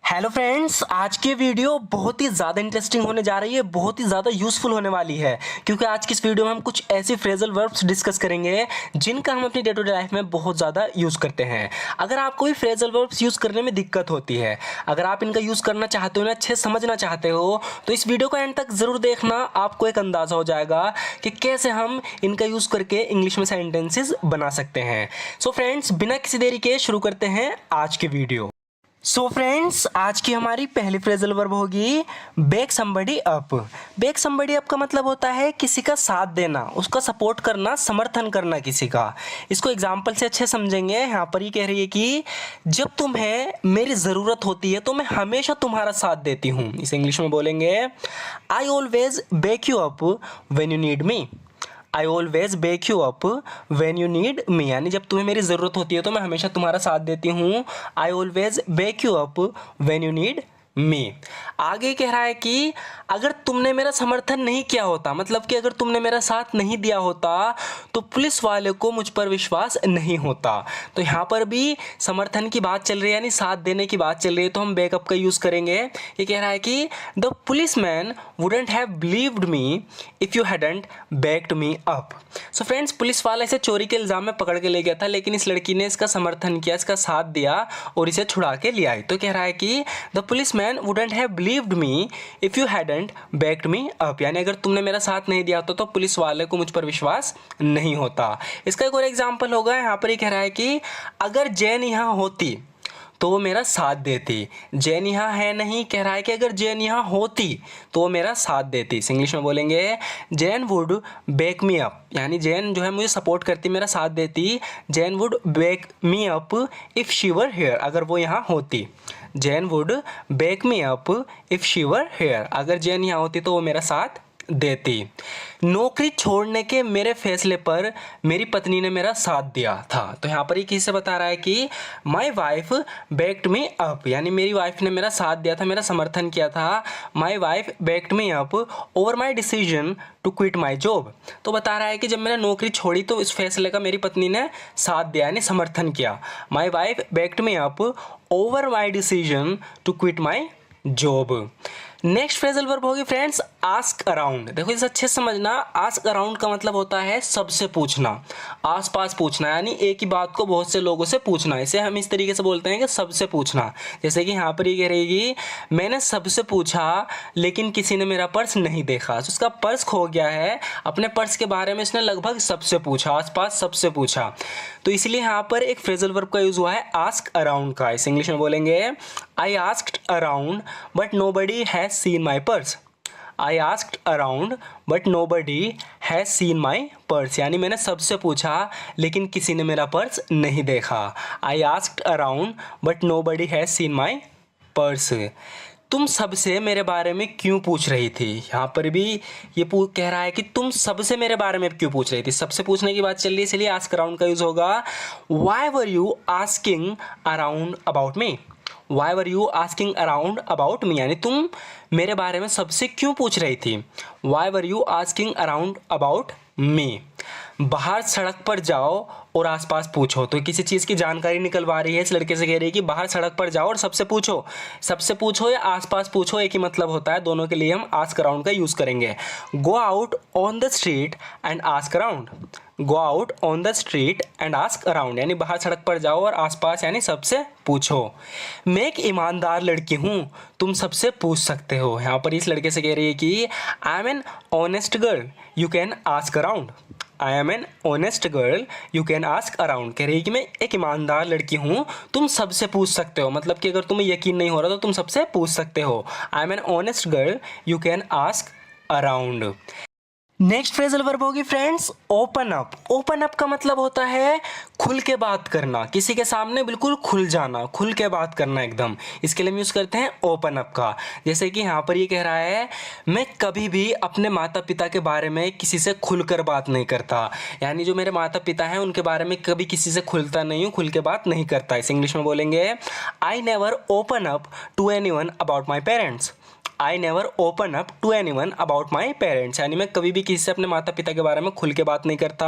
Hello friends, आज की video बहुत ही ज़्यादा इंटरेस्टिंग होने जा रही है, बहुत ही ज़्यादा यूज़फुल होने वाली है क्योंकि आज की इस वीडियो में हम कुछ ऐसी फ्रेजल वर्ब्स डिस्कस करेंगे जिनका हम अपनी डे टू डे लाइफ में बहुत ज़्यादा यूज़ करते हैं। अगर आपको भी फ्रेजल वर्ब्स यूज़ करने में दिक्कत होती है, अगर आप इनका यूज़ करना चाहते हो, इन्हें अच्छे समझना चाहते हो, तो इस वीडियो को एंड तक ज़रूर देखना। आपको एक अंदाज़ा हो जाएगा कि कैसे हम इनका यूज़ करके इंग्लिश में सेंटेंसेस बना सकते हैं। सो फ्रेंड्स, बिना किसी देरी के शुरू करते हैं आज की वीडियो। सो फ्रेंड्स, आज की हमारी पहली फ्रेजल वर्ब होगी back somebody up. Back somebody up का मतलब होता है किसी का साथ देना, उसका सपोर्ट करना, समर्थन करना किसी का। इसको एग्जाम्पल से अच्छे समझेंगे। यहाँ पर ये कह रही है कि जब तुम्हें मेरी ज़रूरत होती है तो मैं हमेशा तुम्हारा साथ देती हूँ। इसे इंग्लिश में बोलेंगे I always back you up when you need me. I always back you up when you need me, यानी जब तुम्हें मेरी ज़रूरत होती है तो मैं हमेशा तुम्हारा साथ देती हूँ। I always back you up when you need me. आगे कह रहा है कि अगर तुमने मेरा समर्थन नहीं किया होता, मतलब कि अगर तुमने मेरा साथ नहीं दिया होता तो पुलिस वाले को मुझ पर विश्वास नहीं होता। तो यहाँ पर भी समर्थन की बात चल रही है, यानी साथ देने की बात चल रही है, तो हम बैकअप का यूज़ करेंगे। ये कह रहा है कि the police man wouldn't have believed me if you hadn't backed me up. So friends, police वाला इसे चोरी के इल्ज़ाम में पकड़ के ले गया था, लेकिन इस लड़की ने इसका समर्थन किया, इसका साथ दिया और इसे छुड़ा के ले आई। तो कह रहा है कि the police man wouldn't have believed me if you hadn't backed me up, यानी अगर तुमने मेरा साथ नहीं दिया होता तो पुलिस वाले को मुझ पर विश्वास नहीं होता। इसका एक और एग्जाम्पल होगा। यहाँ पर ये कह रहा है कि अगर जैन यहाँ होती तो वो मेरा साथ देती। जैन यहाँ है नहीं, कह रहा है कि अगर जैन यहाँ होती तो वो मेरा साथ देती। इंग्लिश में बोलेंगे Jain would back me up, यानी जैन जो है मुझे सपोर्ट करती, मेरा साथ देती। Jain would back me up if she were here, अगर वो यहाँ होती। Jain would back me up if she were here, अगर जैन यहाँ होती तो वो मेरा साथ देती। नौकरी छोड़ने के मेरे फैसले पर मेरी पत्नी ने मेरा साथ दिया था। तो यहाँ पर ये किससे बता रहा है कि माई वाइफ बैक्ड मी अप, यानी मेरी वाइफ ने मेरा साथ दिया था, मेरा समर्थन किया था। My wife backed me up over my decision to quit my job. तो बता रहा है कि जब मैंने नौकरी छोड़ी तो इस फैसले का मेरी पत्नी ने साथ दिया, यानी समर्थन किया। My wife backed me up over my decision to quit my job. Next phrasal verb होगी फ्रेंड्स आस्क अराउंड। देखो इसे अच्छे से समझना। आस्क अराउंड का मतलब होता है सबसे पूछना, आसपास पूछना, यानी एक ही बात को बहुत से लोगों से पूछना। इसे हम इस तरीके से बोलते हैं कि सबसे पूछना। जैसे कि यहाँ पर ये कह रहेगी मैंने सबसे पूछा लेकिन किसी ने मेरा पर्स नहीं देखा। तो उसका पर्स खो गया है, अपने पर्स के बारे में इसने लगभग सबसे पूछा, आसपास सबसे पूछा। तो इसलिए यहाँ पर एक फ्रेजल वर्ब का यूज हुआ है आस्क अराउंड का। इस इंग्लिश में बोलेंगे I asked around but nobody has seen my purse। I asked around but nobody has seen my purse, यानी मैंने सबसे पूछा लेकिन किसी ने मेरा पर्स नहीं देखा। I asked around but nobody has seen my purse। तुम सबसे मेरे बारे में क्यों पूछ रही थी। यहाँ पर भी ये कह रहा है कि तुम सबसे मेरे बारे में क्यों पूछ रही थी। सबसे पूछने की बात चल रही है, इसलिए आस्क अराउंड का यूज होगा Why were you asking around about me। Why were you asking around about me, यानी तुम मेरे बारे में सबसे क्यों पूछ रही थी। Why were you asking around about me। बाहर सड़क पर जाओ और आसपास पूछो। तो किसी चीज़ की जानकारी निकलवा रही है, इस लड़के से कह रही है कि बाहर सड़क पर जाओ और सबसे पूछो। सबसे पूछो या आसपास पूछो, एक ही मतलब होता है, दोनों के लिए हम आस्क अराउंड का यूज़ करेंगे। Go out on the street and ask around. Go out on the street and ask around, यानी बाहर सड़क पर जाओ और आसपास यानी सबसे पूछो। मैं एक ईमानदार लड़की हूँ, तुम सबसे पूछ सकते हो। यहाँ पर इस लड़के से कह रही है कि आई am an honest girl you can ask around. I am an honest girl you can ask around, कह रही है कि मैं एक ईमानदार लड़की हूँ, तुम सबसे पूछ सकते हो। मतलब कि अगर तुम्हें यकीन नहीं हो रहा तो तुम सबसे पूछ सकते हो। I am an honest girl you can ask around. Next phrasal verb होगी friends open up. Open up का मतलब होता है खुल के बात करना, किसी के सामने बिल्कुल खुल जाना, खुल के बात करना एकदम। इसके लिए हम यूज़ करते हैं ओपन अप का। जैसे कि यहाँ पर ये कह रहा है मैं कभी भी अपने माता पिता के बारे में किसी से खुलकर बात नहीं करता, यानी जो मेरे माता पिता हैं उनके बारे में कभी किसी से खुलता नहीं हूँ, खुल के बात नहीं करता। इस इंग्लिश में बोलेंगे I never open up to anyone about my parents. I never open up to anyone about my parents, यानी मैं कभी भी किसी से अपने माता पिता के बारे में खुल के बात नहीं करता।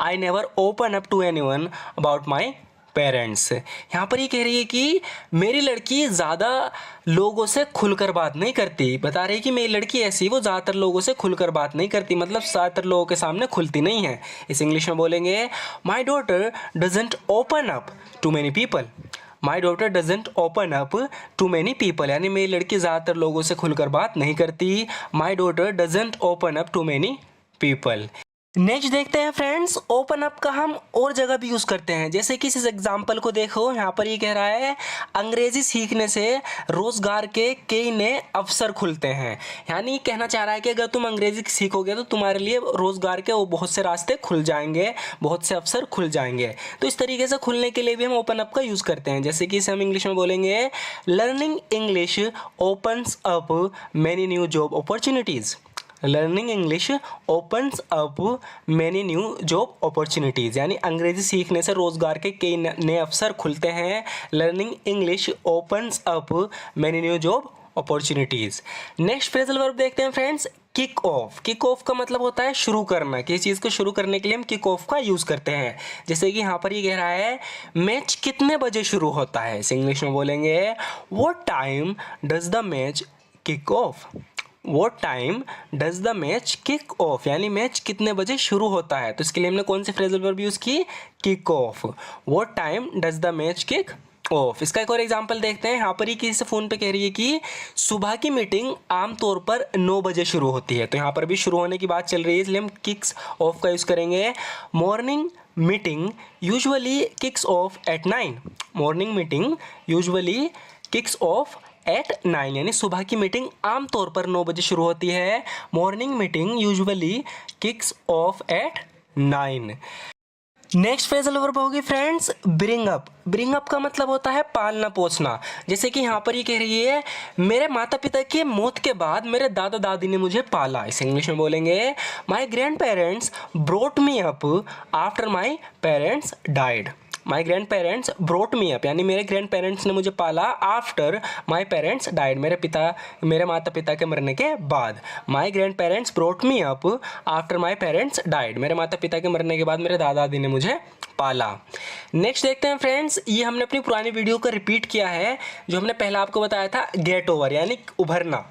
I never open up to anyone about my parents. यहाँ पर ये कह रही है कि मेरी लड़की ज़्यादा लोगों से खुलकर बात नहीं करती। बता रही है कि मेरी लड़की ऐसी, वो ज़्यादातर लोगों से खुलकर बात नहीं करती, मतलब ज़्यादातर लोगों के सामने खुलती नहीं है। इस इंग्लिश में बोलेंगे my daughter doesn't open up to many people. My daughter doesn't open up to many people, यानी मेरी लड़की ज़्यादातर लोगों से खुलकर बात नहीं करती। My daughter doesn't open up to many people. Next देखते हैं फ्रेंड्स, ओपन अप का हम और जगह भी यूज़ करते हैं। जैसे कि इस एग्जाम्पल को देखो, यहाँ पर ये कह रहा है अंग्रेजी सीखने से रोज़गार के कई नए अवसर खुलते हैं। यानी कहना चाह रहा है कि अगर तुम अंग्रेजी सीखोगे तो तुम्हारे लिए रोज़गार के वो बहुत से रास्ते खुल जाएंगे, बहुत से अवसर खुल जाएंगे। तो इस तरीके से खुलने के लिए भी हम ओपन अप का यूज़ करते हैं। जैसे कि इसे हम इंग्लिश में बोलेंगे learning English opens up many new job opportunities. Learning English opens up many new job opportunities, यानी अंग्रेजी सीखने से रोज़गार के कई नए अवसर खुलते हैं। Learning English opens up many new job opportunities. Next phrasal verb देखते हैं friends, kick off. Kick off का मतलब होता है शुरू करना। किसी चीज़ को शुरू करने के लिए हम किक ऑफ का यूज़ करते हैं। जैसे कि यहाँ पर ये कह रहा है मैच कितने बजे शुरू होता है। इसे इंग्लिश में बोलेंगे what time does the match kick off. What time does the match kick off, यानी मैच कितने बजे शुरू होता है। तो इसके लिए हमने कौन सी फ्रेजल वर्ब यूज़ की, kick off. What time does the match kick off. इसका एक और एग्जांपल देखते हैं। यहाँ पर ही किसी से फ़ोन पे कह रही है कि सुबह की मीटिंग आमतौर पर 9 बजे शुरू होती है। तो यहाँ पर भी शुरू होने की बात चल रही है, इसलिए हम किक्स ऑफ का यूज़ करेंगे। Morning meeting usually kicks off at 9। Morning meeting usually kicks off at 9, यानी सुबह की मीटिंग आमतौर पर 9 बजे शुरू होती है। Morning meeting usually kicks off at 9। Next phrasal verb होगी friends bring up. Bring up का मतलब होता है पालना पोसना। जैसे कि यहाँ पर ये कह रही है मेरे माता पिता की मौत के बाद मेरे दादा दादी ने मुझे पाला। इसे इंग्लिश में बोलेंगे my grand parents brought me up after my parents died. My grand parents brought me up, यानी मेरे ग्रैंड पेरेंट्स ने मुझे पाला आफ्टर माई पेरेंट्स डाइड, मेरे माता पिता के मरने के बाद। My grand parents brought me up after my parents died, मेरे माता पिता के मरने के बाद मेरे दादा दादी ने मुझे पाला। नेक्स्ट देखते हैं फ्रेंड्स, ये हमने अपनी पुरानी वीडियो को रिपीट किया है, जो हमने पहले आपको बताया था गेट ओवर, यानी उभरना,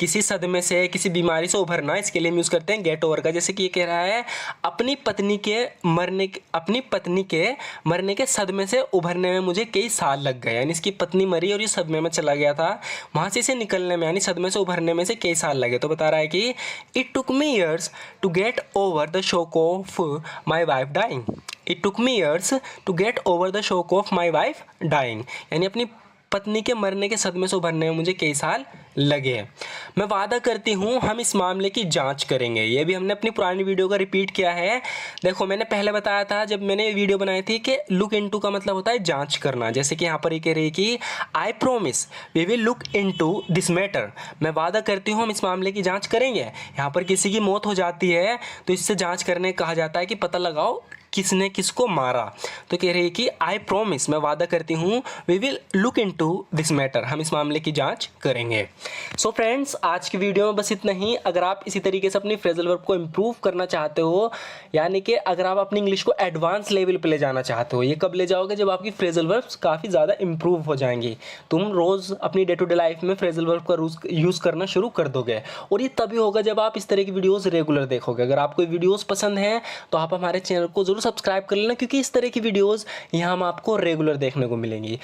किसी सदमे से, किसी बीमारी से उभरना। इसके लिए हम यूज़ करते हैं गेट ओवर का। जैसे कि ये कह रहा है अपनी पत्नी के मरने के सदमे से उभरने में मुझे कई साल लग गए, यानी इसकी पत्नी मरी और ये सदमे में चला गया था, वहाँ से इसे निकलने में यानी सदमे से उभरने में से कई साल लगे। तो बता रहा है कि it took me years to get over the shock of my wife dying. It took me years to get over the shock of my wife dying, यानी अपनी पत्नी के मरने के सदमे से उभरने में मुझे कई साल लगे। मैं वादा करती हूँ हम इस मामले की जांच करेंगे। ये भी हमने अपनी पुरानी वीडियो का रिपीट किया है। देखो मैंने पहले बताया था जब मैंने वीडियो बनाई थी कि लुक इनटू का मतलब होता है जांच करना। जैसे कि यहाँ पर ये कह रही है कि I promise we will look into this matter. मैं वादा करती हूँ हम इस मामले की जाँच करेंगे। यहाँ पर किसी की मौत हो जाती है तो इससे जाँच करने कहा जाता है कि पता लगाओ किसने किसको मारा। तो कह रही है कि आई प्रोमिस, मैं वादा करती हूँ, we will look into this matter, हम इस मामले की जांच करेंगे। सो फ्रेंड्स, आज की वीडियो में बस इतना ही। अगर आप इसी तरीके से अपनी फ्रेजल वर्ब को इम्प्रूव करना चाहते हो, यानी कि अगर आप अपनी इंग्लिश को एडवांस लेवल पे ले जाना चाहते हो, ये कब ले जाओगे जब आपकी फ्रेजल वर्ब्स काफ़ी ज़्यादा इम्प्रूव हो जाएंगी। तुम रोज़ अपनी डे टू डे लाइफ में फ्रेजल वर्ब का यूज़ करना शुरू कर दोगे, और ये तभी होगा जब आप इस तरह की वीडियोज़ रेगुलर देखोगे। अगर आपको वीडियोज़ पसंद हैं तो आप हमारे चैनल को ज़रूर सब्सक्राइब कर लेना, क्योंकि इस तरह की वीडियोज़ यहाँ हम आपको रेगुलर देखने को मिलेंगी।